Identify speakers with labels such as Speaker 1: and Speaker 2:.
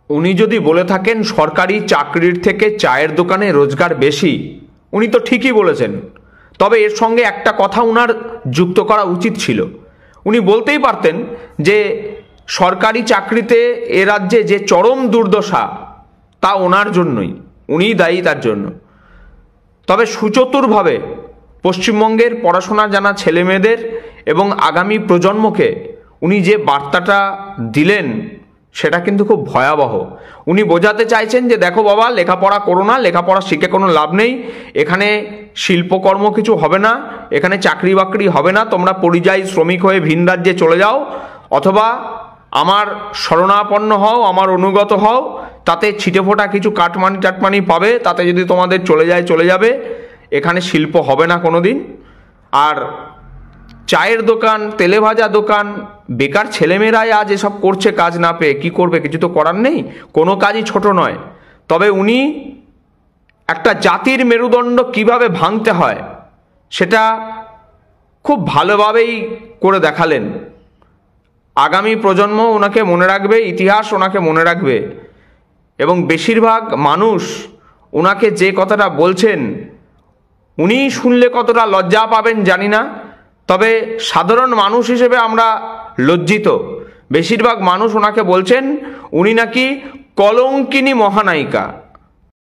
Speaker 1: উনি যদি বলে থাকেন সরকারি চাকরির থেকে চায়ের দোকানে রোজগার বেশি, উনি তো ঠিকই বলেছেন। তবে এর সঙ্গে একটা কথা উনার যুক্ত করা উচিত ছিল। উনি বলতেই পারতেন যে সরকারি চাকরিতে এ রাজ্যে যে চরম দুর্দশা তা ওনার জন্যই, উনিই দায়ী তার জন্য। তবে সুচতুরভাবে পশ্চিমবঙ্গের পড়াশোনা জানা ছেলেমেয়েদের এবং আগামী প্রজন্মকে উনি যে বার্তাটা দিলেন সেটা কিন্তু খুব ভয়াবহ। উনি বোঝাতে চাইছেন যে দেখো বাবা, লেখাপড়া করো না, লেখাপড়া শিখে কোনো লাভ নেই, এখানে শিল্পকর্ম কিছু হবে না, এখানে চাকরি বাকরি হবে না, তোমরা পরিযায়ী শ্রমিক হয়ে ভিন রাজ্যে চলে যাও, অথবা আমার শরণাপন্ন হও, আমার অনুগত হও, তাতে ছিটেফোঁটা কিছু কাটমানি পাবে, তাতে যদি তোমাদের চলে যায় চলে যাবে, এখানে শিল্প হবে না কোনো দিন। আর চায়ের দোকান, তেলে ভাজা দোকান, বেকার ছেলেমেয়েরাই আজ এসব করছে কাজ না পেয়ে। কী করবে? কিছু তো করার নেই, কোনো কাজই ছোট নয়। তবে উনি একটা জাতির মেরুদণ্ড কিভাবে ভাঙতে হয় সেটা খুব ভালোভাবেই করে দেখালেন। আগামী প্রজন্ম ওনাকে মনে রাখবে, ইতিহাস ওনাকে মনে রাখবে, এবং বেশিরভাগ মানুষ ওনাকে যে কথাটা বলছেন উনি শুনলে কতটা লজ্জা পাবেন জানি না, তবে সাধারণ মানুষ হিসেবে আমরা লজ্জিত। বেশিরভাগ মানুষ ওনাকে বলছেন উনি নাকি কলঙ্কিনী মহানায়িকা।